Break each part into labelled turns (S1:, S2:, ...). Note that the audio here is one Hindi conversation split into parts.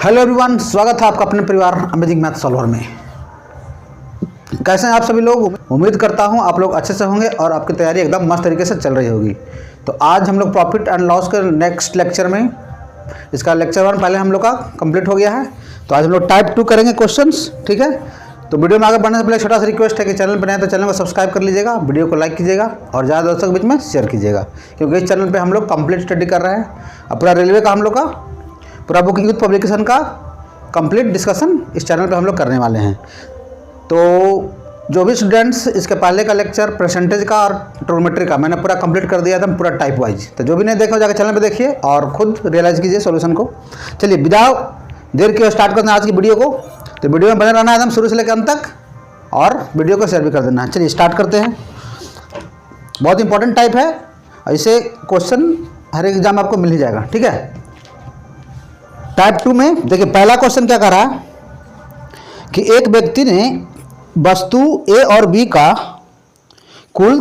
S1: हेलो एवरीवन, स्वागत है आपका अपने परिवार अमेजिंग मैथ सॉल्वर में। कैसे हैं आप सभी लोग? उम्मीद करता हूं आप लोग अच्छे से होंगे और आपकी तैयारी एकदम मस्त तरीके से चल रही होगी। तो आज हम लोग प्रॉफिट एंड लॉस के नेक्स्ट लेक्चर में, इसका लेक्चर 1 पहले हम लोग का कंप्लीट हो गया है। तो आज हम लोग टाइप 2 करेंगे क्वेश्चंस, ठीक है। तो वीडियो में आगे बढ़ने से पहले छोटा सा रिक्वेस्ट है कि चैनल पर नए तो चैनल को सब्सक्राइब कर लीजिएगा, वीडियो को लाइक कीजिएगा और ज़्यादा दोस्तों के बीच में शेयर कीजिएगा, क्योंकि इस चैनल पे हम लोग कंप्लीट स्टडी कर रहे हैं। अब पूरा रेलवे का हम लोग का पूरा बुक यूथ पब्लिकेशन का कंप्लीट डिस्कशन इस चैनल पे हम लोग करने वाले हैं। तो जो भी स्टूडेंट्स इसके पहले का लेक्चर परसेंटेज का और ट्रिग्नोमेट्री का मैंने पूरा कंप्लीट कर दिया था, पूरा टाइप वाइज। तो जो भी नहीं देखा जाकर चैनल पे देखिए और खुद रियलाइज़ कीजिए सॉल्यूशन को। चलिए बिना देर के स्टार्ट करते हैं आज की वीडियो को। तो वीडियो में बने रहना है एकदम शुरू से लेकर अंत तक, और वीडियो को शेयर भी कर देना है। चलिए स्टार्ट करते हैं। बहुत इंपॉर्टेंट टाइप है, ऐसे क्वेश्चन हर एक एग्जाम में आपको मिल ही जाएगा, ठीक है। टाइप 2 में देखिए पहला क्वेश्चन क्या कर रहा है कि एक व्यक्ति ने वस्तु ए और बी का कुल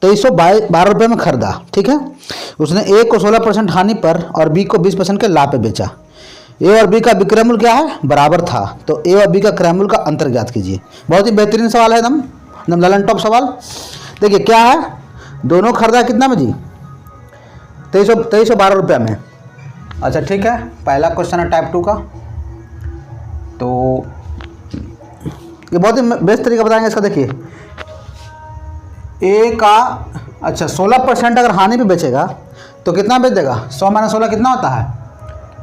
S1: 2312 रुपये में खरीदा, ठीक है। उसने ए को 16% हानि पर और बी को 20% के लाभ पे बेचा। ए और बी का विक्रय मूल्य क्या है? बराबर था। तो ए और बी का क्रय मूल्य का अंतर ज्ञात कीजिए। बहुत ही बेहतरीन सवाल है, एकदम ललन टॉप सवाल। देखिए क्या है, दोनों खरीदा कितना में जी? 2312 रुपये में। अच्छा ठीक है, पहला क्वेश्चन है टाइप 2 का। तो ये बहुत ही बेस्ट तरीका बताएंगे इसका। देखिए ए का अच्छा 16% अगर हानि पे बेचेगा तो कितना बेच देगा? 100 - 16 कितना होता है?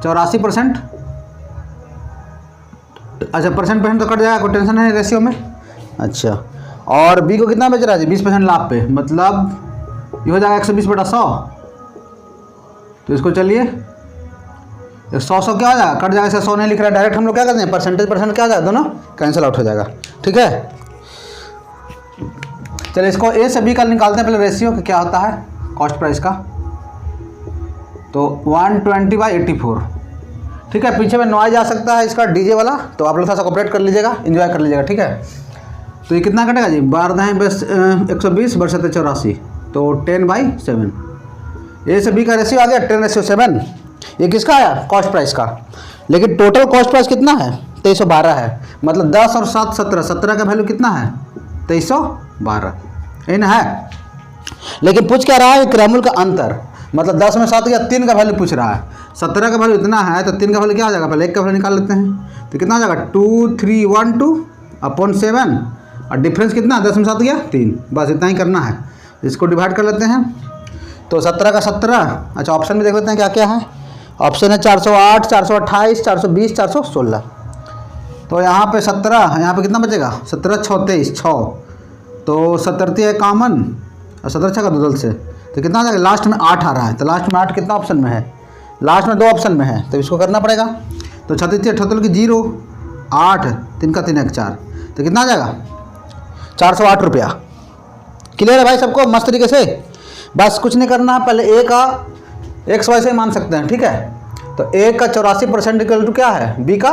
S1: 84%। अच्छा परसेंट तो कट जाएगा, कोई टेंशन नहीं रेशियो में। अच्छा और बी को कितना बेच रहा है जी? 20% लाभ पे, मतलब ये हो जाएगा 120/100। तो इसको चलिए 100 क्या हो जाएगा? कट जाएगा। 100 नहीं लिख रहा है डायरेक्ट, हम लोग क्या करते हैं परसेंटेज क्या हो जाएगा, दोनों कैंसिल आउट हो जाएगा, ठीक है। चलिए इसको ए से बी का निकालते हैं पहले रेशियो कि क्या होता है कॉस्ट प्राइस का। तो 120/84, ठीक है। पीछे में नॉइज आ सकता है इसका डीजे वाला, तो आप लोग थोड़ा सा कोऑपरेट कर लीजिएगा, एंजॉय कर लीजिएगा, ठीक है। तो ये कितना कटेगा जी? 12×120 = 84, तो 10/7। ए से बी का रेशियो आ गया 10:7। ये किसका आया? कॉस्ट प्राइस का। लेकिन टोटल कॉस्ट प्राइस कितना है? 2312 है। मतलब 10 और 7 17, 17 का वैल्यू कितना है? 2312, इन है। लेकिन पूछ क्या रहा है? क्रय मूल्य का अंतर, मतलब 10 में 7 या 3 का वैल्यू पूछ रहा है। 17 का वैल्यू इतना है तो 3 का वैल्यू क्या हो जाएगा? पहले 1 का वैल्यू निकाल लेते हैं। तो कितना हो जाएगा? 2312/7, और डिफरेंस कितना? 10 में 7 गया 3, बस इतना ही करना है। इसको डिवाइड कर लेते हैं। तो 17 का 17। अच्छा ऑप्शन में देख लेते हैं क्या क्या है। ऑप्शन है 408, 428, 420, 416। तो यहाँ पे 17, यहाँ पे कितना बचेगा? 17 6 23 6, तो 17 है कॉमन और 17 का बदल से, तो कितना आ जाएगा? लास्ट में 8 आ रहा है। तो लास्ट में 8 कितना ऑप्शन में है? लास्ट में 2 ऑप्शन में है, तो इसको करना पड़ेगा। तो 36 78 की 0 8 3 का 3 1 4, तो कितना आ जाएगा? 408 रुपया। क्लियर है भाई सबको मस्त तरीके से? बस कुछ नहीं करना है, पहले ए का एक्स वाई से मान सकते हैं, ठीक है। तो ए का 84% इक्वल टू क्या है? बी का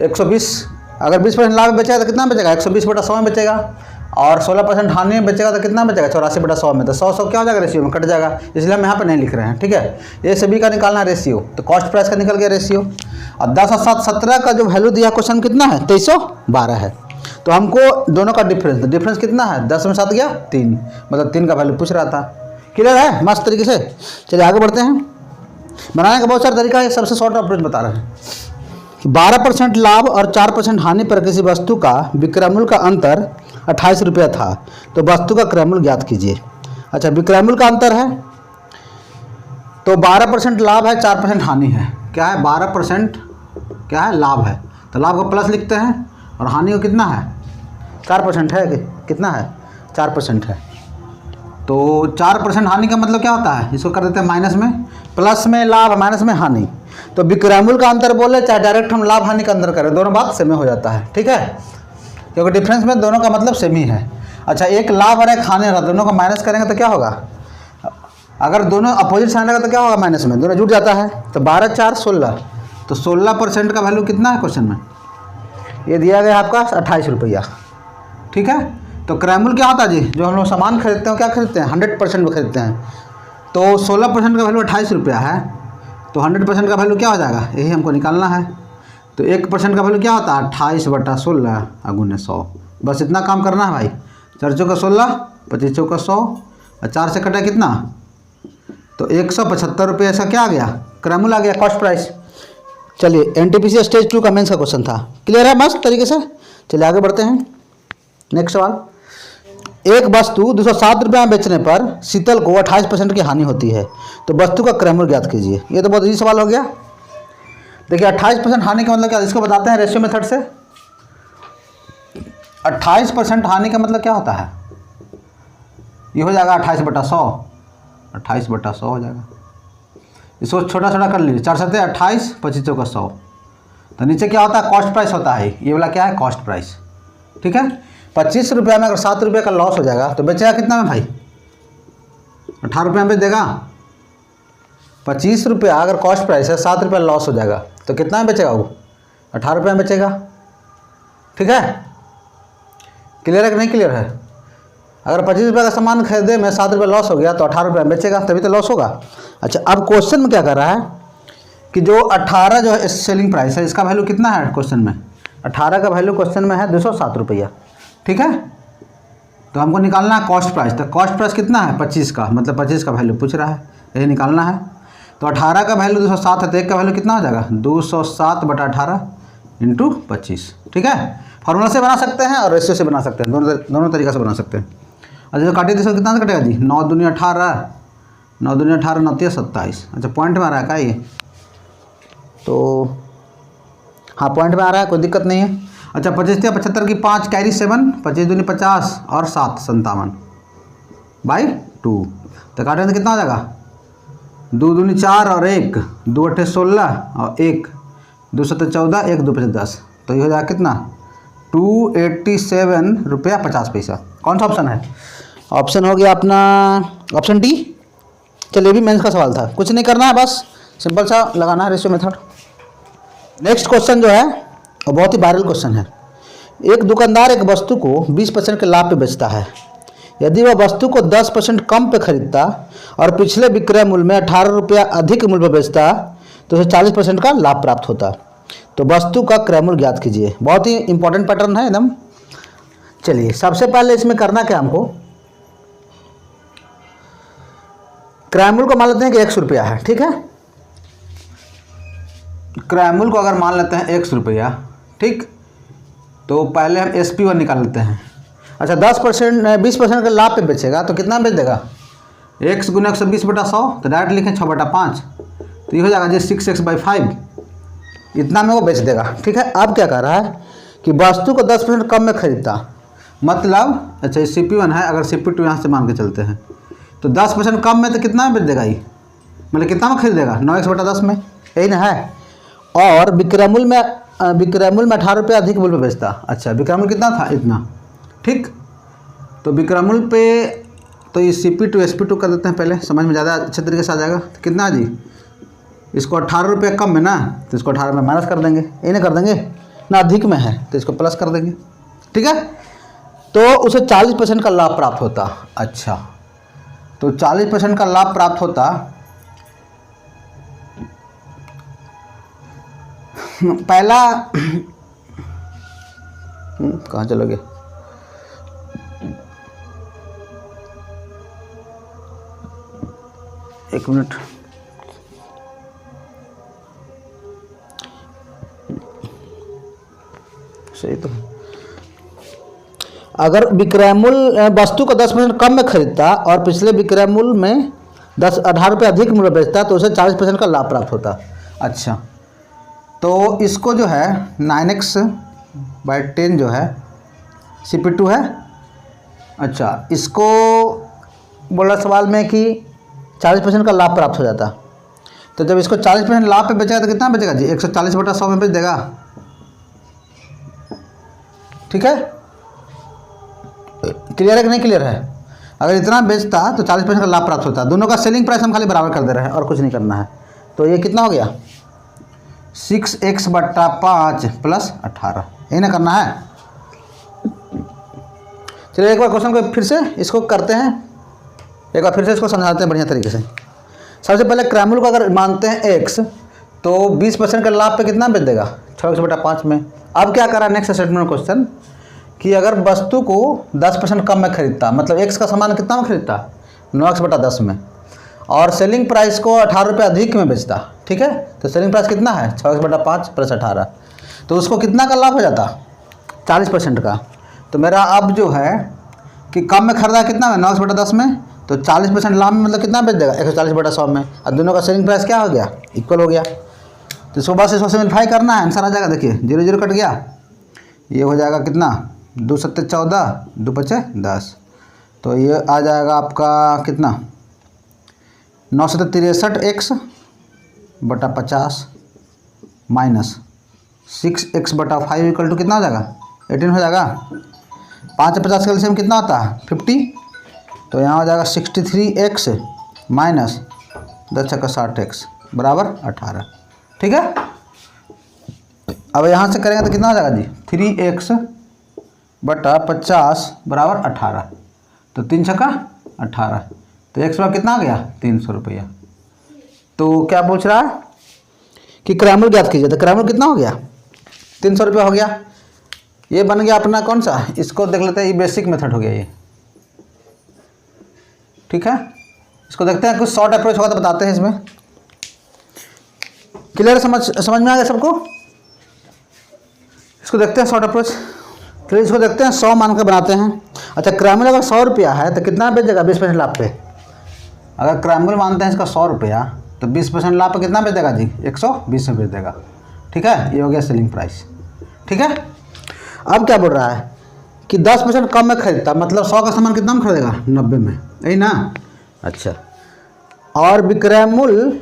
S1: 120। अगर 20% लाभ बेचेगा तो कितना बचेगा? 120/100 में बचेगा। और 16% हानि में बेचेगा तो कितना बचेगा? 84/100 में। तो 100 क्या हो जाएगा? रेशियो में कट जाएगा, इसलिए हम यहाँ पे नहीं लिख रहे हैं, ठीक है। ए से बी का निकालना है रेशियो, तो कॉस्ट प्राइस का निकल गया रेशियो। और 10 और 7 17 का जो वैल्यू दिया क्वेश्चन कितना है? 2312 है। तो हमको दोनों का डिफरेंस कितना है? 10 में 7 गया 3, मतलब 3 का वैल्यू पूछ रहा था। क्लियर है मस्त तरीके से? चलिए आगे बढ़ते हैं। बनाने का बहुत सारा तरीका है, सबसे शॉर्ट अप्रोच बता रहे हैं। 12% लाभ और 4% हानि पर किसी वस्तु का विक्रय मूल्य का अंतर 28 रुपया था, तो वस्तु का क्रय मूल्य ज्ञात कीजिए। अच्छा विक्रय मूल्य का अंतर है, तो 12% लाभ है, 4% हानि है। क्या है? 12% क्या है? लाभ है, तो लाभ को प्लस लिखते हैं, और हानि को कितना है? 4% है। कितना है? 4% है। तो 4% हानि का मतलब क्या होता है? इसको कर देते हैं माइनस में, प्लस में लाभ माइनस में हानि। तो विक्रय मूल्य का अंतर बोले चाहे डायरेक्ट हम लाभ हानि का अंतर करें, दोनों बात सेम हो जाता है, ठीक है, क्योंकि डिफरेंस में दोनों का मतलब सेम ही है। अच्छा एक लाभ और एक हानि रहा, दोनों का माइनस करेंगे तो क्या होगा? अगर दोनों अपोजिट साइन रहेगा तो क्या होगा? माइनस में, दोनों जुड़ जाता है। तो 12 4 16, तो 16% का वैल्यू कितना है क्वेश्चन में? ये दिया गया आपका 28 रुपया, ठीक है। तो क्रय मूल्य क्या होता है जी? जो हम लोग सामान खरीदते हैं क्या खरीदते हैं? 100% में खरीदते हैं। तो 16% का वैल्यू 28 रुपया है, तो 100% का वैल्यू क्या हो जाएगा, यही हमको निकालना है। तो 1% का वैल्यू क्या होता है, 28/16 × 100। बस इतना काम करना है भाई। 4 चौका 16, 25 चौका 100, और 4 से कटा कितना, तो 175 रुपये। ऐसा क्या आ गया, क्रैमुल आ गया, कॉस्ट प्राइस। चलिए एनटीपीसी स्टेज 2 का मेंस का क्वेश्चन था, क्लियर है मस्त तरीके से। चलिए आगे बढ़ते हैं। नेक्स्ट सवाल, एक वस्तु 207 रुपये में बेचने पर शीतल को 28% की हानि होती है, तो वस्तु का क्रैमुल ज्ञात कीजिए। ये तो बहुत इजी सवाल हो गया। देखिए 28% हानि का मतलब क्या, इसको बताते हैं रेशियो मेथड से। 28% हानि का मतलब क्या होता है, ये हो जाएगा 28/100, 28/100 हो जाएगा। इसको छोटा छोटा कर लीजिए, 4 7 28, 25 चौका 100। तो नीचे क्या होता है, कॉस्ट प्राइस होता है। ये वाला क्या है, कॉस्ट प्राइस। ठीक है, 25 रुपये में अगर 7 रुपये का लॉस हो जाएगा तो बेचेगा कितना में भाई, 18 रुपये में बेच देगा। 25 रुपया अगर कॉस्ट प्राइस है, 7 रुपये लॉस हो जाएगा तो कितना में बेचेगा वो, 18 रुपये में बेचेगा। ठीक है, क्लियर है कि नहीं क्लियर है। अगर 25 रुपये का सामान खरीदे में 7 रुपये लॉस हो गया तो 18 रुपये में बेचेगा, तभी तो लॉस होगा। अच्छा, अब क्वेश्चन में क्या कर रहा है कि जो 18 जो है सेलिंग प्राइस है, इसका वैल्यू कितना है क्वेश्चन में, 18 का वैल्यू क्वेश्चन में है 207 रुपया। ठीक है, तो हमको निकालना है कॉस्ट प्राइस। तो कॉस्ट प्राइस कितना है, 25 का, मतलब 25 का वैल्यू पूछ रहा है, यही निकालना है। तो 18 का वैल्यू 207 है, तो एक का वैल्यू कितना हो जाएगा, 207/18 × 25। ठीक है, फार्मूला से बना सकते हैं और रेशियो से बना सकते हैं, दोनों तरीक़ा से बना सकते हैं। अच्छा, जो काटिए इसको कितना से कटेगा जी, 9 दूनी 18, 9 दूनी 18, 9 तिया 27। अच्छा, पॉइंट में आ रहा है क्या ये, तो हाँ पॉइंट में आ रहा है, कोई दिक्कत नहीं है। अच्छा, 25 तिया 75 की 5 कैरी 7, 25 दूनी 50 और 7 57/2। तो काटेंगे तो कितना हो जाएगा, 2 दूनी 4 और 1, 2 8 16 और 1 2 7 14, 1 2 5 10। तो ये हो जाएगा कितना, 287 रुपया 50 पैसा। कौन सा ऑप्शन है, ऑप्शन हो गया अपना ऑप्शन डी। चलिए भी मेंस का सवाल था, कुछ नहीं करना है, बस सिंपल सा लगाना है रेशियो मेथड। नेक्स्ट क्वेश्चन जो है वो बहुत ही वायरल क्वेश्चन है। एक दुकानदार एक वस्तु को 20% के लाभ पे बेचता है। यदि वह वस्तु को 10% कम पे खरीदता और पिछले विक्रय मूल्य में 18 रुपया अधिक मूल्य पर बेचता तो उसे 40% का लाभ प्राप्त होता। तो वस्तु का क्रय मूल्य ज्ञात कीजिए। बहुत ही इंपॉर्टेंट पैटर्न है एकदम। चलिए सबसे पहले इसमें करना क्या, हमको क्रय मूल्य को मान लेते हैं कि 100 रुपया है। ठीक है, क्रय मूल्य को अगर मान लेते हैं 100 रुपया, ठीक, तो पहले हम SP1 निकाल लेते हैं। अच्छा, 20% के लाभ पे बेचेगा तो कितना बेच देगा, 1 × 120/100, तो डायरेक्ट लिखें 6/5, तो ये हो जाएगा जी 6x/5। इतना में वो बेच देगा। ठीक है, अब क्या कर रहा है कि वस्तु को 10% कम में खरीदता, मतलब अच्छा ये CP1 है, अगर CP2 यहाँ से मान के चलते हैं तो 10% कम में तो कितना में बेच देगा ये, मतलब कितना में खरीदेगा, 9x/10 में, यही ना है। और विक्रय मूल्य में 18 रुपये अधिक मूल्य पे बेचता। अच्छा, विक्रय मूल्य कितना था, इतना। ठीक, तो विक्रय मूल्य पे तो ये CP2 SP2 कर देते हैं पहले, समझ में ज़्यादा अच्छे तरीके से आ जाएगा। तो कितना जी, इसको 18 रुपये कम में ना, तो इसको 18 में माइनस कर देंगे, ये नहीं कर देंगे ना, अधिक में है तो इसको प्लस कर देंगे। ठीक है, तो उसे 40% का लाभ प्राप्त होता। अच्छा, तो 40% का लाभ प्राप्त होता। पहला कहाँ चलोगे, एक मिनट, सही तो। अगर विक्रय मूल्य वस्तु को 10% कम में खरीदता और पिछले विक्रय मूल्य में 18 रुपये अधिक मूल्य बेचता तो उसे 40% का लाभ प्राप्त होता। अच्छा, तो इसको जो है 9x/10 जो है CP2 है। अच्छा, इसको बोला सवाल में कि 40% का लाभ प्राप्त हो जाता, तो जब इसको 40% लाभ पे बेचेगा तो कितना बेचेगा जी, 140/100 में बेच देगा। ठीक है, क्लियर है कि नहीं क्लियर है। अगर इतना बेचता तो 40% का लाभ प्राप्त होता। दोनों का सेलिंग प्राइस हम खाली बराबर कर दे रहे हैं और कुछ नहीं करना है। तो ये कितना हो गया, 6x/5 + 18, यही ना करना है। चलिए एक बार क्वेश्चन को फिर से इसको करते हैं, एक बार फिर से इसको समझाते हैं बढ़िया तरीके से। सबसे पहले क्रैमल को अगर मानते हैं एक्स, तो 20% का लाभ पे कितना बेच देगा, 6x/5 में। अब क्या करा नेक्स्ट स्टेटमेंट क्वेश्चन कि अगर वस्तु को 10% कम में खरीदता, मतलब एक्स का सामान कितना में खरीदता, 9x/10 में, और सेलिंग प्राइस को 18 रुपये अधिक में बेचता, ठीक है, तो सेलिंग प्राइस कितना है 6x/5 + 18, तो उसको कितना का लाभ हो जाता, 40% का। तो मेरा अब जो है कि कम में खरीदा कितना में, 9x/10 में, तो 40% लाभ में मतलब कितना बेच देगा, 140/100 में, और दोनों का सेलिंग प्राइस क्या हो गया, इक्वल हो गया। तो इसको बस इसको सिम्प्लीफाई करना है, आंसर आ जाएगा। देखिए 0 0 कट गया, ये हो जाएगा कितना, 2 7 14, 2 5 10, तो ये आ जाएगा आपका कितना, 9 7 63x/50 minus 6x/5 equal to कितना हो जाएगा, 18 हो जाएगा। 5 और 50 का एलसीएम कितना होता है, 50, तो यहाँ हो जाएगा 63x माइनस 10 × 60x बराबर 18, ठीक है। अब यहाँ से करेंगे तो कितना हो जाएगा जी, 3x/50 बराबर 18, तो 3 × 18, तो x बराबर कितना आ गया, 300 रुपया। तो क्या पूछ रहा है कि क्रैमल ज्ञात कीजिए, तो क्रैमल कितना हो गया, 300 रुपया हो गया। ये बन गया अपना कौन सा, इसको देख लेते हैं, ये बेसिक मेथड हो गया ये, ठीक है। इसको देखते हैं, कुछ शॉर्ट अप्रोच होगा तो बताते हैं इसमें। क्लियर, समझ में आ गया सबको। इसको देखते हैं शॉर्ट अप्रोच। चलिए इसको देखते हैं, 100 मान के बनाते हैं। अच्छा, क्रैमल अगर 100 रुपया है तो कितना बेच देगा, 20% लाभ पे। अगर क्रैमल मानते हैं इसका 100 रुपया, तो 20% लाभ पे कितना बेच देगा जी, 120 में बेच देगा, ठीक है। ये हो गया सेलिंग प्राइस, ठीक है। अब क्या बोल रहा है कि 10% कम में खरीदता, मतलब 100 का सामान कितना में खरीदेगा, 90 में, यही ना। अच्छा, और विक्रय मूल्य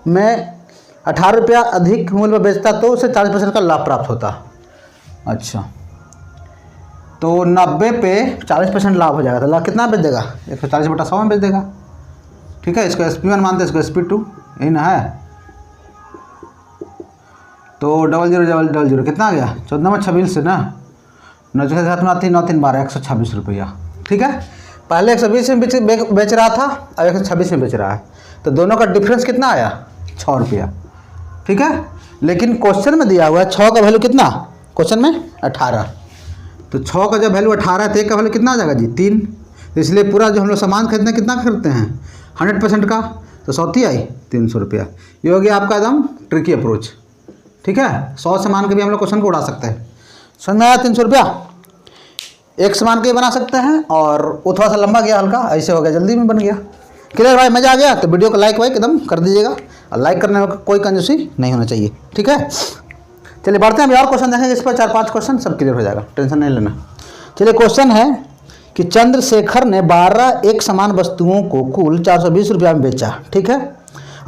S1: में 18 रुपया अधिक मूल्य में बेचता तो उसे 40% का लाभ प्राप्त होता। अच्छा, तो 90 पे 40% लाभ हो जाएगा, तो लाभ कितना बेच देगा, 140/100 में बेच देगा, ठीक है। इसको SP1 मानते हैं, इसको SP2, यही ना है। तो 0000 कितना आ गया, 14 में 26 से ना, 9 के साथ में आती 9 3 12, 126 रुपया, ठीक है। पहले 120 में बेच रहा था, अब 126 में बेच रहा है, तो दोनों का डिफरेंस कितना आया, 6 रुपया, ठीक है। लेकिन क्वेश्चन में दिया हुआ है 6 का वैल्यू कितना, क्वेश्चन में 18, तो 6 का जब वैल्यू 18 है तो 1 का वैल्यू कितना आ जाएगा जी, 3। तो इसलिए पूरा जो हम लोग सामान खरीदते हैं कितना खरीदते हैं, 100% का, तो 100 आई 300 रुपया। ये हो गया आपका एकदम ट्रिकी अप्रोच, ठीक है। 100 से मान के भी हम लोग क्वेश्चन को उड़ा सकते हैं, समझ में आया। 300 रुपया एक समान के बना सकते हैं, और वो थोड़ा सा लंबा गया हल्का, ऐसे हो गया, जल्दी में बन गया। क्लियर भाई, मज़ा आ गया। तो वीडियो को लाइक एकदम कर दीजिएगा, और लाइक करने में कोई कंजूसी नहीं होना चाहिए, ठीक है। चलिए बढ़ते हैं, अभी और क्वेश्चन देखेंगे, इस पर 4-5 क्वेश्चन, सब क्लियर हो जाएगा, टेंशन नहीं लेना। चलिए क्वेश्चन है कि चंद्रशेखर ने 12 एक समान वस्तुओं को कुल 420 रुपया में बेचा, ठीक है,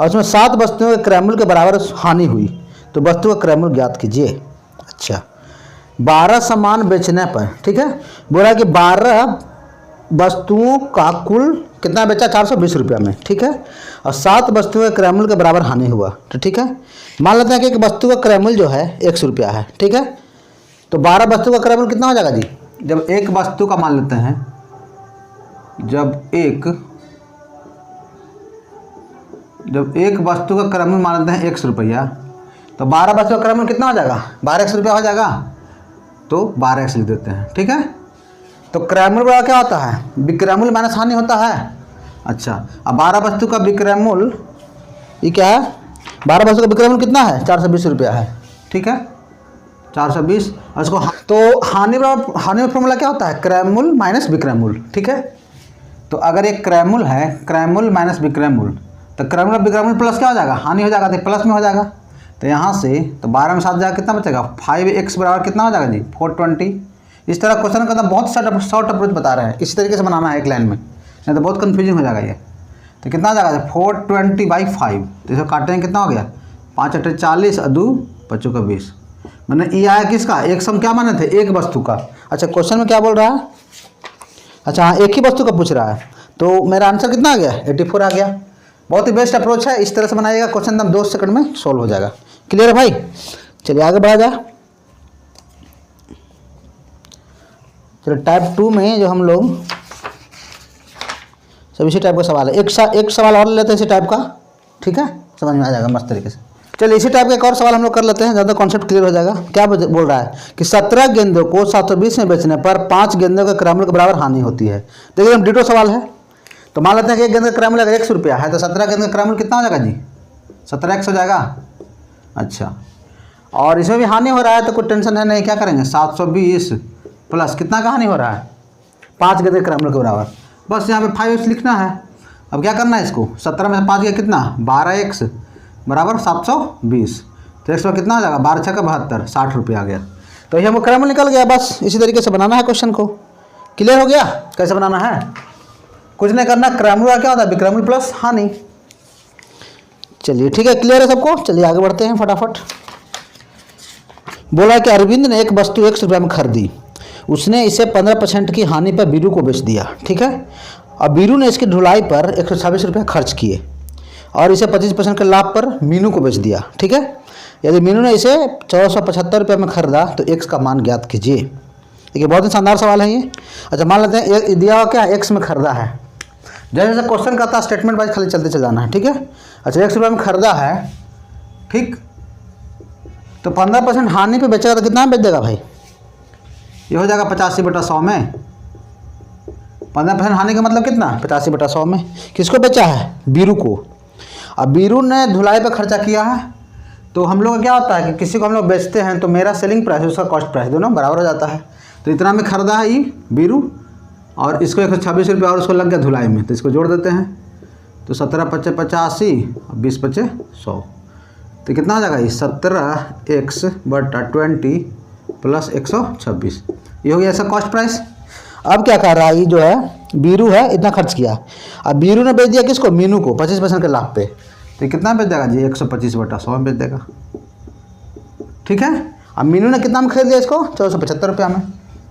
S1: और उसमें 7 वस्तुओं के क्रय मूल्य के बराबर हानि हुई, तो वस्तु का क्रय मूल्य ज्ञात कीजिए। अच्छा, 12 सामान बेचने पर, ठीक है, बोला कि 12 वस्तुओं का कुल कितना बेचा, 420 रुपया में, ठीक है, और 7 वस्तुओं के क्रय मूल्य के बराबर हानि हुआ, तो ठीक है। मान लेते हैं कि एक वस्तु का क्रय मूल्य जो है 100 रुपया है, ठीक है, तो 12 वस्तु का क्रय मूल्य कितना हो जाएगा जी, जब एक वस्तु का मान लेते हैं, जब एक वस्तु का क्रय मूल्य मान लेते हैं 100 रुपया, तो 12 वस्तु का क्रय मूल्य कितना हो जाएगा, 12x रुपया हो जाएगा, तो 12x लिख देते हैं, ठीक है। तो क्रय मूल्य बड़ा क्या होता है, विक्रय मूल्य माइनस हानि होता है। अच्छा, अब 12 वस्तु का विक्रय मूल्य ये क्या है, 12 वस्तु का विक्रय मूल्य कितना है, 420 रुपया है, ठीक है, 420। और इसको तो हानि में फॉर्मूला क्या होता है, क्रय मूल्य माइनस विक्रय मूल्य, ठीक है। तो अगर एक क्रय मूल्य है, क्रय मूल्य माइनस विक्रय मूल्य, तो क्रय मूल्य विक्रय मूल्य प्लस क्या हो जाएगा, हानि हो जाएगा, तो प्लस में हो जाएगा। तो यहाँ से तो 12 में 7 जाएगा, कितना बचेगा, 5x बराबर कितना हो जाएगा जी, 420। इस तरह क्वेश्चन का बहुत शॉर्ट अप्रोच बता रहे हैं, इसी तरीके से बनाना है एक लाइन में, नहीं तो बहुत कन्फ्यूजिंग हो जाएगा ये। तो कितना आ जाएगा, 420/5, तो इसको काटेंगे कितना हो गया, 5 × 8 40 और 2 × 5 = 20, मैंने ये आया किसका, एक सम क्या माने थे, एक वस्तु का। अच्छा, क्वेश्चन में क्या बोल रहा है, अच्छा हाँ, एक ही वस्तु का पूछ रहा है, तो मेरा आंसर कितना आ गया, 84 आ गया। बहुत ही बेस्ट अप्रोच है, इस तरह से बनाइएगा, क्वेश्चन एकदम 2 सेकंड में सॉल्व हो जाएगा। क्लियर है भाई, चलिए आगे बढ़ा जाए। चलिए टाइप 2 में जो हम लोग सब इसी टाइप का सवाल है, एक सवाल और लेते हैं इसी टाइप का, ठीक है, समझ में आ जाएगा मस्त तरीके से। चलिए इसी टाइप का एक और सवाल हम लोग कर लेते हैं, ज़्यादा कॉन्सेप्ट क्लियर हो जाएगा। क्या बोल रहा है कि 17 गेंदों को 720 में बेचने पर 5 गेंदों के क्रयमूल्य के बराबर हानि होती है। देखिए हम डिटो सवाल है, तो मान लेते हैं कि एक गेंद का क्रयमूल्य अगर 100 रुपया है तो 17 गेंद का क्रयमूल्य कितना हो जाएगा जी, 17x हो जाएगा। अच्छा, और इसमें भी हानि हो रहा है तो कोई टेंशन है नहीं, क्या करेंगे 720 प्लस कितना का हानि हो रहा है, 5 गेंद के क्रयमूल्य के बराबर, बस यहाँ पे 5x लिखना है। अब क्या करना है इसको, 17 में 5 गया कितना 12x बराबर 720, तो x पर कितना हो जाएगा 12 छक्का 72, 60 रुपये आ गया। तो ये हमको क्रयमूल्य निकल गया। बस इसी तरीके से बनाना है क्वेश्चन को। क्लियर हो गया कैसे बनाना है, कुछ नहीं करना, क्रयमूल्य क्या होता है विक्रयमूल्य प्लस हानि। चलिए ठीक है, क्लियर है सबको। चलिए आगे बढ़ते हैं फटाफट। बोला कि अरविंद ने एक वस्तु 100 रुपये में खरीदी, उसने इसे 15% की हानि पर बीरू को बेच दिया, ठीक है। अब बीरू ने इसकी ढुलाई पर 126 रुपये खर्च किए और इसे 25% के लाभ पर मीनू को बेच दिया, ठीक है। यदि मीनू ने इसे 1475 रुपये में खरीदा तो x का मान ज्ञात कीजिए। देखिए बहुत ही शानदार सवाल है ये। अच्छा मान लेते हैं दिया हुआ क्या x में खरीदा है, जैसे जैसे क्वेश्चन का था स्टेटमेंट वाइज खाली चलते चल जाना है, ठीक है। अच्छा 100 रुपये में खरीदा है, ठीक, तो 15% हानि पे बेचेगा तो कितना में बेच देगा भाई, ये हो जाएगा 85/100 में। 15% हानि का मतलब कितना 85/100 में। किसको बेचा है, बीरू को। अब बीरू ने धुलाई पे खर्चा किया है, तो हम लोग का क्या होता है कि किसी को हम लोग बेचते हैं तो मेरा सेलिंग प्राइस उसका कॉस्ट प्राइस दोनों बराबर हो जाता है। तो इतना में खरीदा है ये बीरू, और इसको 126 रुपये और उसको लग गया धुलाई में, तो इसको जोड़ देते हैं। तो 17 × 5 = 85 और 20 × 5 = 100, तो कितना हो जाएगा ये 17x/20 प्लस 126, ये हो गया ऐसा कॉस्ट प्राइस। अब क्या कर रहा है, ये जो है बीरू है इतना खर्च किया, अब बीरू ने बेच दिया किसको, मीनू को 25% के लाभ पे, तो ये कितना बेच देगा जी 125/100 में बेच देगा, ठीक है। अब मीनू ने कितना में खरीद दिया इसको 1475 रुपया में।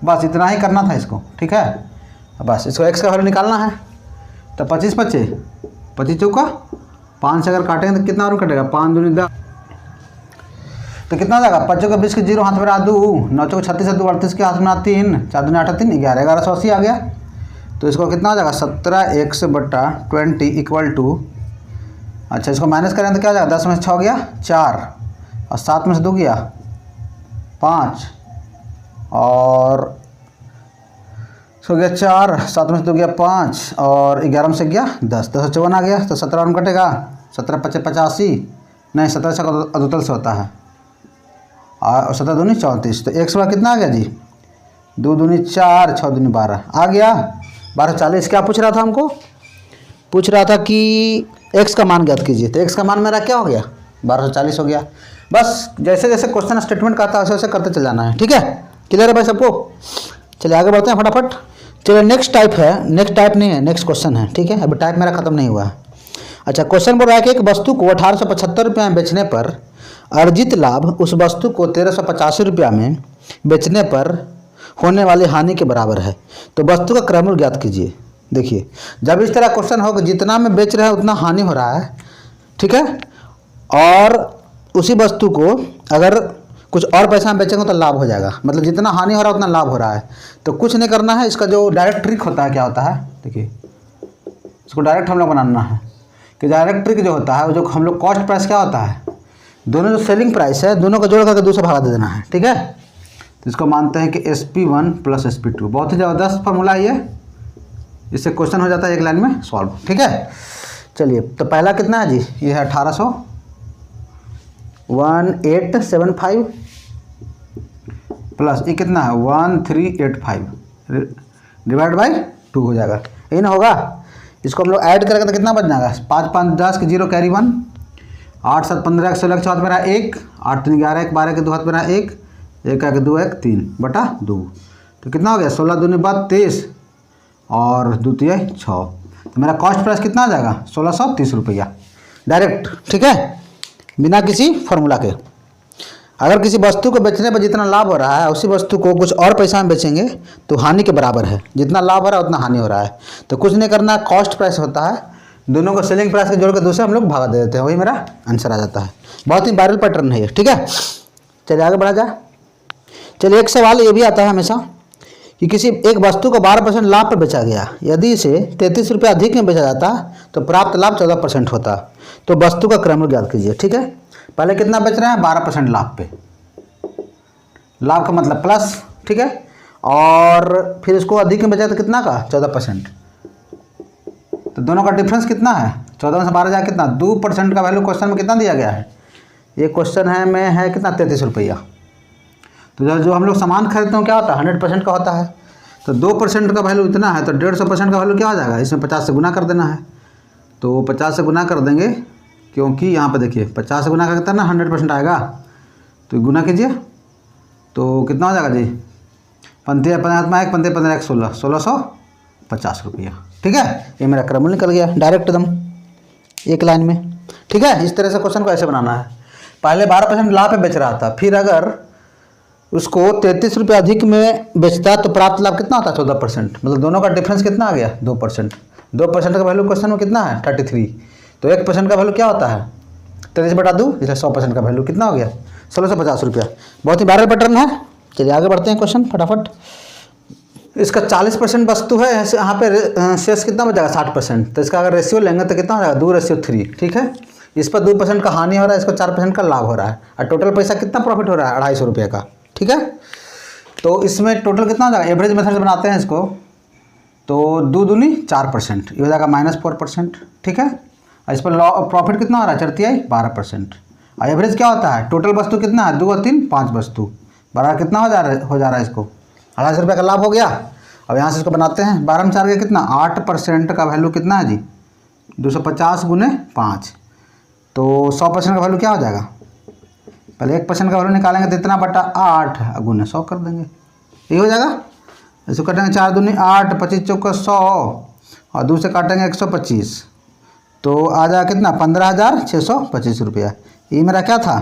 S1: बस इतना ही करना था इसको, ठीक है। बस इसको x का वैल्यू निकालना है, तो 25 × 5 = 25 चौका 5 से अगर काटेंगे तो कितना और कटेगा 5 दूनी 10, तो कितना हो जाएगा 5 चौका 20 के 0 हाथ में रहा 2, 9 चौका 36 2 38 के हाथ में रहा 3, 4 दूनी 8 3 11 1180 आ गया। तो इसको कितना हो जाएगा 17x/20 = अच्छा इसको माइनस करें तो क्या हो जाएगा 10 में से 6 गया 4 और 7 में से 2 गया 5 और इसको गया 4, 7 में से 2 गया 5 और 11 में से गया 10, 1054 आ गया। तो 17 में कटेगा 17 × 5 = 85, नहीं 17 से अदुतल से होता है, और 17 दूनी 34, तो x बार कितना आ गया जी 2 दूनी 4 6 दूनी 12 आ गया 1240। क्या पूछ रहा था हमको, पूछ रहा था कि x का मान ज्ञात कीजिए, तो x का मान मेरा क्या हो गया 1240 हो गया। बस जैसे जैसे क्वेश्चन स्टेटमेंट का था वैसे वैसे करते चल जाना है, ठीक है। क्लियर है भाई सबको। चलिए आगे बढ़ते हैं फटाफट। चलिए नेक्स्ट टाइप है, नेक्स्ट टाइप नहीं है नेक्स्ट क्वेश्चन है, ठीक है। अभी टाइप मेरा खत्म नहीं हुआ है। अच्छा क्वेश्चन बोल रहा है कि एक वस्तु को 1875 रुपये में बेचने पर अर्जित लाभ उस वस्तु को 1385 रुपया में बेचने पर होने वाली हानि के बराबर है, तो वस्तु का क्रयमूल्य ज्ञात कीजिए। देखिए जब इस तरह क्वेश्चन हो कि जितना में बेच रहे हैं उतना हानि हो रहा है, ठीक है, और उसी वस्तु को अगर कुछ और पैसा में बेचेंगे तो लाभ हो जाएगा, मतलब जितना हानि हो रहा है उतना लाभ हो रहा है। तो कुछ नहीं करना है, इसका जो डायरेक्ट ट्रिक होता है क्या होता है, देखिए इसको डायरेक्ट हम लोग बनाना है कि डायरेक्ट ट्रिक जो होता है वो जो हम लोग कॉस्ट प्राइस क्या होता है, दोनों जो सेलिंग प्राइस है दोनों को जोड़ करके 2 से भागा दे देना है, ठीक है। तो इसको मानते हैं कि SP1 + SP2, बहुत ही ज़बरदस्त फार्मूला है ये, इससे क्वेश्चन हो जाता है एक लाइन में सॉल्व, ठीक है। चलिए तो पहला कितना है जी, ये है 1875 प्लस ये कितना है 1385 डिवाइड बाई 2 हो जाएगा, यही ना होगा। इसको हम लोग ऐड करेंगे तो कितना बच जाएगा 5 5 10 के 0 कैरी 1, 8 7 15 16 के हाथ में रहा 1, 8 3 11 1 12 के 2 हाथ में रहा 1, 1 1 2 1 3/2, तो कितना हो गया 16 दूनी 32 और 2 3 6, तो मेरा कॉस्ट प्राइस कितना आ जाएगा 1630 रुपया डायरेक्ट, ठीक है, बिना किसी फार्मूला के। अगर किसी वस्तु को बेचने पर जितना लाभ हो रहा है उसी वस्तु को कुछ और पैसा में बेचेंगे तो हानि के बराबर है, जितना लाभ हो रहा है उतना हानि हो रहा है। तो कुछ नहीं करना, कॉस्ट प्राइस होता है, दोनों को सेलिंग प्राइस के जोड़ के दूसरे हम लोग भागा दे देते हैं, वही मेरा आंसर आ जाता है। बहुत ही वायरल पैटर्न है ये, ठीक है। चलिए आगे बढ़ा जाए। चलिए एक सवाल ये भी आता है हमेशा कि किसी एक वस्तु को 12% लाभ पर बेचा गया, यदि इसे 33 रुपये अधिक में बेचा जाता तो प्राप्त लाभ 14% होता। तो वस्तु का क्रम ज्ञात कीजिए। ठीक है, पहले कितना बेच रहे हैं? 12% लाभ पे, लाभ का मतलब प्लस। ठीक है, और फिर इसको अधिक में बेचा तो कितना का? 14%। तो दोनों का डिफरेंस कितना है? 14 में से 12 जाए कितना? 2% का वैल्यू क्वेश्चन में कितना दिया गया है? ये क्वेश्चन है में है कितना? 33 रुपया। तो जो हम लोग सामान खरीदते हैं क्या होता है? 100% का होता है। तो 2% का वैल्यू इतना है, तो 150% का वैल्यू क्या हो जाएगा? इसमें 50 से गुना कर देना है। तो 50 से गुना कर देंगे, क्योंकि यहाँ पे देखिए 50 से गुना करता है ना, 100% आएगा। तो गुना कीजिए तो कितना हो जाएगा जी? 15 15 1 15 15 1 16 1650 रुपया। ठीक है, ये मेरा क्रम निकल गया डायरेक्ट एकदम एक लाइन में। ठीक है, इस तरह से क्वेश्चन को ऐसे बनाना है। पहले 12% लाभ पे बेच रहा था, फिर अगर उसको 33 रुपये अधिक में बेचता तो प्राप्त लाभ कितना होता है? 14%। मतलब दोनों का डिफरेंस कितना आ गया? 2%। 2% का वैल्यू क्वेश्चन में कितना है? 33। तो 1% का वैल्यू क्या होता है? 33/2, इसलिए 100% का वैल्यू कितना हो गया? 1650 रुपया। बहुत ही वायरल पैटर्न है। चलिए आगे बढ़ते हैं क्वेश्चन फटाफट। इसका 40% वस्तु है, यहाँ पे शेष कितना बचेगा? 60%। तो इसका अगर रेशियो लेंगे तो कितना हो जाएगा? 2:3। ठीक है, इस पर 2% का हानि हो रहा है, इसको 4% का लाभ हो रहा है, और टोटल पैसा कितना प्रॉफिट हो रहा है? 250 रुपये का। ठीक है, तो इसमें टोटल कितना हो जाएगा? एवरेज मेथड से बनाते हैं इसको, तो 2 दूनी 4%, ये हो जाएगा -4%। ठीक है, इस पर प्रॉफिट कितना हो रहा है? 4 12%। और एवरेज क्या होता है? टोटल वस्तु कितना है? 2 और 3 5 वस्तु, बराबर कितना हो जा रहा है इसको? 250 रुपये का लाभ हो गया। अब यहाँ से इसको बनाते हैं, 12 में 4 गया कितना? 8% का वैल्यू कितना है जी? 250 गुने 5, तो 100% का वैल्यू क्या हो जाएगा? पहले 1% का वैल्यू निकालेंगे तो इतना बटा 8 गुने 100 कर देंगे, यही हो जाएगा। इसको काटेंगे 4 दूनी 8, 25 चौका 100, और 2 से काटेंगे 125, तो आ जाएगा कितना? 15,625 रुपया। ये मेरा क्या था?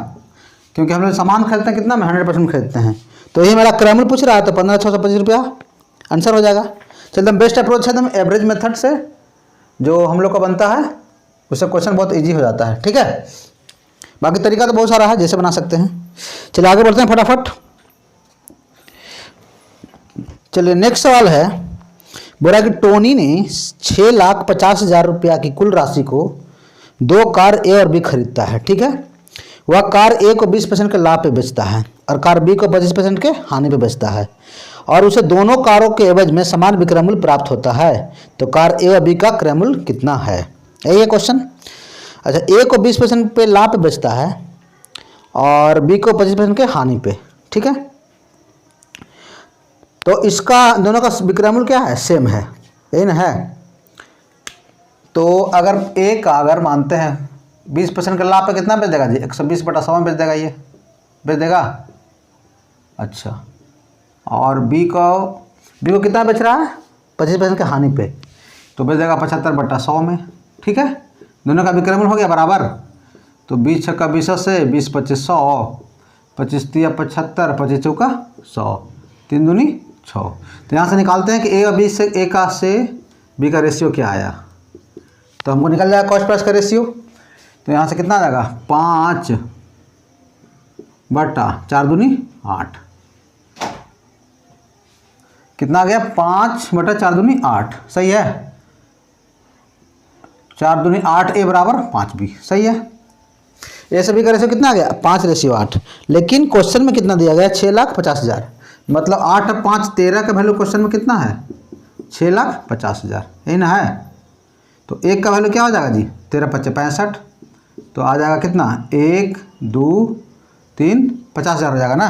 S1: क्योंकि हम लोग सामान खरीदते हैं कितना में? 100% खरीदते हैं, तो ये मेरा क्रमूल पूछ रहा है, तो 15,625 रुपया आंसर हो जाएगा। चलते हम बेस्ट अप्रोच है एकदम एवरेज मेथड से, जो हम लोग का बनता है, उससे क्वेश्चन बहुत इजी हो जाता है। ठीक है, बाकी तरीका तो बहुत सारा है जैसे बना सकते हैं। चलिए आगे बढ़ते हैं फटाफट। चलिए नेक्स्ट सवाल है, बोल रहा है कि टोनी ने 6,50,000 रुपया की कुल राशि को 2 कार ए और बी खरीदता है। ठीक है, वह कार ए को 20% के लाभ पे बेचता है और कार बी को 25% के हानि पे बेचता है, और उसे दोनों कारों के एवज में समान विक्रय मूल्य प्राप्त होता है। तो कार ए और बी का क्रय मूल्य कितना है? यही है क्वेश्चन। अच्छा, ए को 20% पे लाभ पे बेचता है और बी को 25% के हानि पे। ठीक है, तो इसका दोनों का विक्रय मूल्य क्या है? सेम है, यही ना है। तो अगर ए का अगर मानते हैं 20% का लाभ पे कितना बेच देगा जी? 120/100 में बेच देगा, ये बेच देगा। अच्छा, और बी को कितना बेच रहा है? 25% के हानि पे, तो बेच देगा 75/100 में। ठीक है, दोनों का विक्रय मूल्य हो गया बराबर। तो 20 छक्का 20 से 20 25 100, 25 3 75, 25 चौका 100, 3 दूनी 6। तो यहाँ से निकालते हैं कि ए और बी से ए का से बी का रेशियो क्या आया। तो हमको निकल जाएगा कॉस्ट प्राइस का रेशियो। तो यहाँ से कितना आ जाएगा? 5/4 दूनी 8, कितना आ गया? 5/4 दूनी 8, सही है। 4 दूनी 8 ए बराबर 5 बी, सही है। ए से बी का रेशियो कितना आ गया? 5:8। लेकिन क्वेश्चन में कितना दिया गया? 6,50,000, मतलब 8 और 5 13 का वैल्यू क्वेश्चन में कितना है? 6,50,000, यही ना है। तो एक का वैल्यू क्या हो जाएगा जी? 13 5 65, तो आ जाएगा कितना? 1 2 3 50,000 हो जाएगा ना।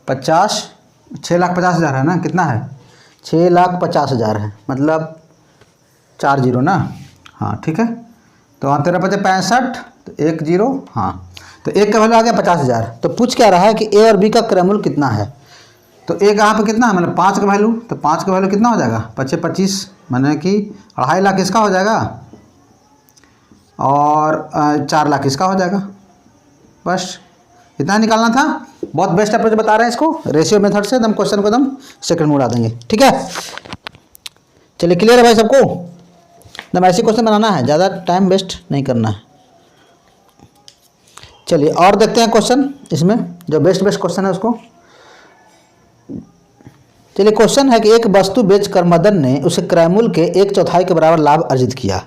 S1: 6,50,000 है ना, कितना है? 6,50,000 है, मतलब 4 जीरो ना। हाँ ठीक है, तो हाँ 13 5 65, तो 1 0, हाँ तो एक का वैल्यू आ गया 50,000। तो पूछ क्या रहा है कि ए और बी का क्रय मूल्य कितना है। तो एक यहाँ पर कितना है? मतलब 5 का वैल्यू, तो 5 का वैल्यू कितना हो जाएगा? 5 25, माने कि 2.5 लाख इसका हो जाएगा और 4 लाख इसका हो जाएगा। बस इतना निकालना था। बहुत बेस्ट अप्रोच बता रहे हैं इसको, रेशियो मेथड से एकदम क्वेश्चन को एकदम सेकंड में उड़ा देंगे। ठीक है, चलिए क्लियर है भाई सबको? एकदम ऐसे क्वेश्चन बनाना है, ज़्यादा टाइम वेस्ट नहीं करना है। चलिए और देखते हैं क्वेश्चन इसमें, जो बेस्ट क्वेश्चन है उसको। चलिए क्वेश्चन है कि एक वस्तु बेचकर मदन ने उसे क्रयमूल्य के 1/4 के बराबर लाभ अर्जित किया।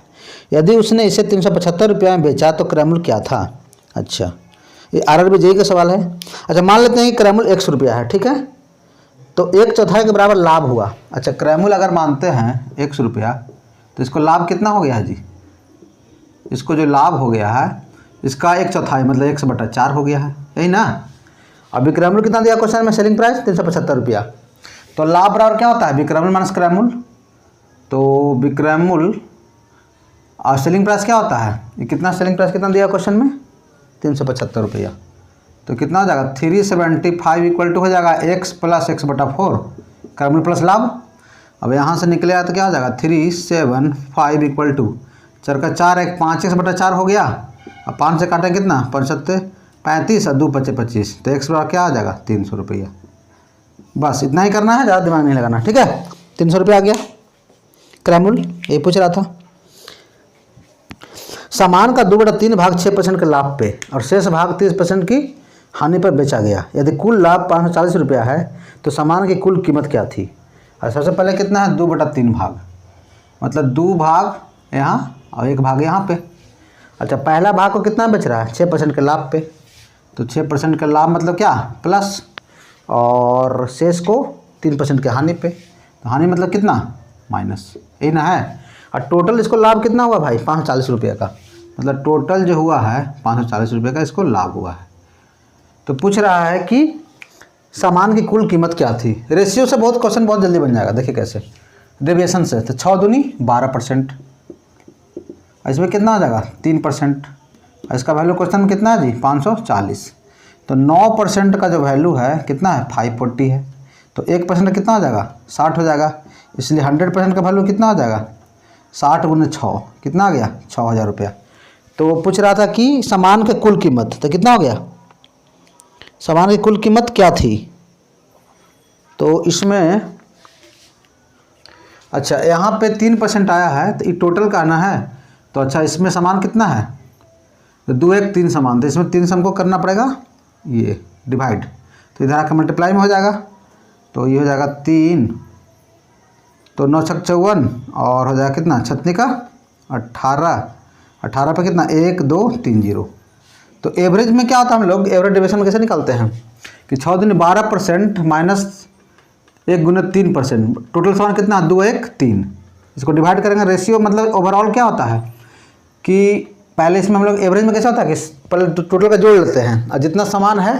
S1: यदि उसने इसे 375 रुपये में बेचा तो क्रयमूल्य क्या था। अच्छा, ये RRB JEE का सवाल है। अच्छा, मान लेते हैं कि क्रयमूल्य 100 रुपया है, ठीक है, तो 1/4 के बराबर लाभ हुआ। अच्छा, क्रयमूल्य अगर मानते हैं 100 रुपया तो इसको लाभ कितना हो गया है जी, इसको जो लाभ हो गया है इसका 1/4 मतलब 100/4 हो गया है, यही ना। अब विक्रयमूल्य कितना दिया क्वेश्चन में, सेलिंग प्राइस 375 रुपया, तो लाभ बराबर क्या होता है, विक्रयमूल्य माइनस क्रयमूल्य। तो विक्रयमूल्य और सेलिंग प्राइस क्या होता है, ये कितना सेलिंग प्राइस कितना दिया क्वेश्चन में, 375 रुपया, तो कितना हो जाएगा 375 इक्वल टू हो जाएगा x प्लस 1/4 क्रयमूल्य प्लस लाभ। अब यहाँ से निकलेगा तो क्या हो जाएगा 375 इक्वल टू 4 का 4 1 5x/4 हो गया। अब 5 से काटें कितना 5 7 35 और 2 5 25, तो x बराबर क्या आ जाएगा 300 रुपया। बस इतना ही करना है, ज़्यादा दिमाग नहीं लगाना, ठीक है। 300 रुपया आ गया क्रयमूल्य, ये पूछ रहा था। सामान का 2/3 भाग 6% के लाभ पे और शेष भाग 30% की हानि पर बेचा गया। यदि कुल लाभ 540 रुपया है तो सामान की कुल कीमत क्या थी। और सबसे पहले कितना है 2/3 भाग, मतलब 2 भाग यहाँ और 1 भाग यहाँ पे। अच्छा, पहला भाग को कितना बेच रहा है 6% के लाभ पे, तो 6% का लाभ मतलब क्या प्लस, और शेष को 3% के हानि पे, तो हानि मतलब कितना माइनस, यही ना है। और टोटल इसको लाभ कितना हुआ भाई 540 रुपये का, मतलब टोटल जो हुआ है 540 रुपये का इसको लाभ हुआ है। तो पूछ रहा है कि सामान की कुल कीमत क्या थी। रेशियो से बहुत क्वेश्चन बहुत जल्दी बन जाएगा, देखिए कैसे, डेविएशन से। तो 6 दूनी 12%, इसमें कितना आ जाएगा 3%, इसका वैल्यू क्वेश्चन में कितना है जी 540, तो 9% का जो वैल्यू है कितना है 540 है, तो 1% कितना हो जाएगा 60 हो जाएगा, इसलिए 100% का वैल्यू कितना हो जाएगा 60 × 6 कितना आ गया 6000 रुपया। तो पूछ रहा था कि सामान की कुल कीमत, तो कितना हो गया, सामान की कुल कीमत क्या थी। तो इसमें अच्छा यहाँ पे 3% आया है, तो ये टोटल का आना है। तो अच्छा, इसमें सामान कितना है, तो 2 1 3 सामान, तो इसमें 3 सम को करना पड़ेगा ये डिवाइड, तो इधर आकर मल्टीप्लाई में हो जाएगा, तो ये हो जाएगा 3, तो 9 6 54 और हो जाएगा कितना 36 का 18 पे कितना 1 2 3 0। तो एवरेज में क्या होता है, हम लोग एवरेज डेविएशन में कैसे निकालते हैं कि 6 दूनी 12% माइनस 1 × 3%, टोटल सामान कितना 2 1 3, इसको डिवाइड करेंगे। रेशियो मतलब ओवरऑल क्या होता है कि पहले इसमें हम लोग एवरेज में कैसा होता है कि पहले टोटल का जोड़ लेते हैं, और जितना सामान है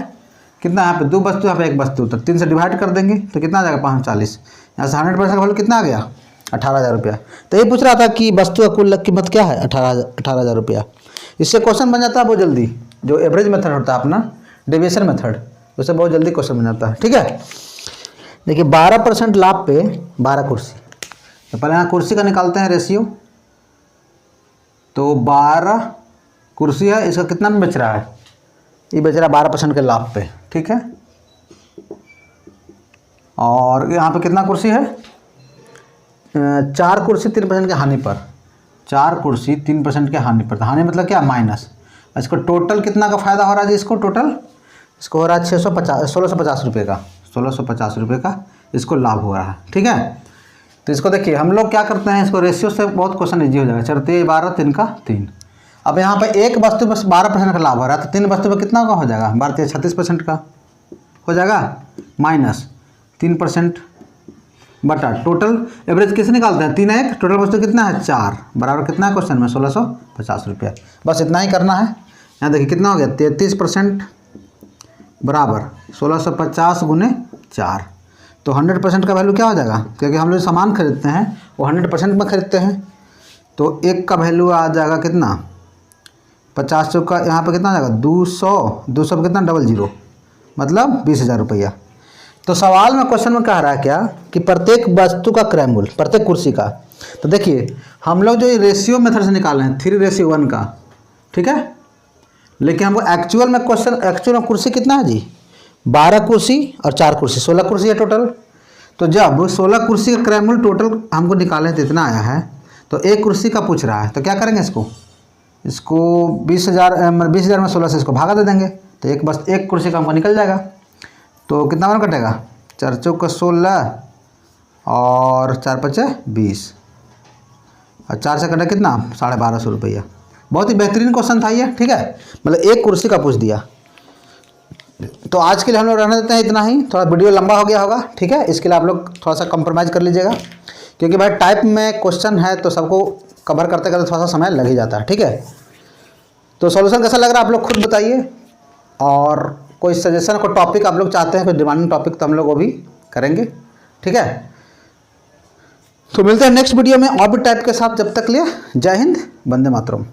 S1: कितना यहाँ पे 2 वस्तु, यहाँ पे 1 वस्तु, तो 3 से डिवाइड कर देंगे तो कितना आ जाएगा 540। यहाँ से 100% का वैल्यू कितना आ गया 18,000 रुपया। तो ये पूछ रहा था कि वस्तु का कुल कीमत क्या है 18,000 रुपया। इससे क्वेश्चन बन जाता है बहुत जल्दी, जो एवरेज मेथड होता है अपना डेविएशन मेथड, उससे बहुत जल्दी क्वेश्चन बन जाता है, ठीक है। देखिए 12% लाभ पे 12 कुर्सी, तो पहले यहाँ कुर्सी का निकालते हैं रेशियो, तो 12 कुर्सी है, इसका कितना में बेच रहा है, ये बेच रहा है 12% के लाभ पे, ठीक है। और यहाँ पे कितना कुर्सी है 4 कुर्सी 3% के हानि पर, 4 कुर्सी 3% के हानि पर, तो हानि मतलब क्या माइनस। इसको टोटल कितना का फ़ायदा हो रहा है जी, इसको टोटल इसको हो रहा है 1650 रुपये का, 1650 रुपये का इसको लाभ हो रहा है, ठीक है। तो इसको देखिए हम लोग क्या करते हैं, इसको रेशियो से बहुत क्वेश्चन ईजी हो जाएगा। 4 12 3 का 3, अब यहाँ पे एक वस्तु पर 12% का लाभ हो रहा है, तो 3 वस्तु पर कितना का हो जाएगा 12 36% का हो जाएगा, माइनस 3% बटा टोटल एवरेज कैसे निकालते हैं 3 1, टोटल वस्तु कितना है 4 बराबर कितना है क्वेश्चन में 1650 रुपया। बस इतना ही करना है। यहाँ देखिए कितना हो गया 33% बराबर 1650 × 4, तो 100% का वैल्यू क्या हो जाएगा, क्योंकि हम लोग सामान खरीदते हैं वो 100% में खरीदते हैं, तो 1 का वैल्यू आ जाएगा कितना 50 का, यहाँ पे कितना आ जाएगा 200 पे कितना 00, मतलब 20,000 रुपया। तो सवाल में क्वेश्चन में कह रहा है क्या कि प्रत्येक वस्तु का क्रय मूल्य प्रत्येक कुर्सी का। तो देखिए हम लोग जो रेशियो मेथड से निकाल रहे हैं 3:1 का, ठीक है, लेकिन हमको एक्चुअल में एक्चुअल में कुर्सी कितना है जी 12 कुर्सी और 4 कुर्सी 16 कुर्सी है टोटल। तो जब 16 कुर्सी का क्रय मूल्य टोटल हमको निकालने तो इतना आया है, तो एक कुर्सी का पूछ रहा है, तो क्या करेंगे इसको 20,000 में 16 से इसको भागा दे देंगे, तो एक कुर्सी का हमको निकल जाएगा। तो कितना बार कटेगा 4 × 16 और 4 5 20 और 4 से कटा कितना 1250 रुपया। बहुत ही बेहतरीन क्वेश्चन था ये, ठीक है, मतलब एक कुर्सी का पूछ दिया। तो आज के लिए हम लोग रहने देते हैं इतना ही, थोड़ा वीडियो लंबा हो गया होगा, ठीक है, इसके लिए आप लोग थोड़ा सा कंप्रोमाइज़ कर लीजिएगा, क्योंकि भाई टाइप में क्वेश्चन है तो सबको कवर करते करते थोड़ा सा समय लग ही जाता है, ठीक है। तो सॉल्यूशन कैसा लग रहा है आप लोग खुद बताइए, और कोई सजेशन, कोई टॉपिक आप लोग चाहते हैं, कोई डिमांडिंग टॉपिक, तो हम लोग वो भी करेंगे, ठीक है। तो मिलते हैं नेक्स्ट वीडियो में और भी टाइप के साथ, जब तक लिए जय हिंद, वंदे मातरम।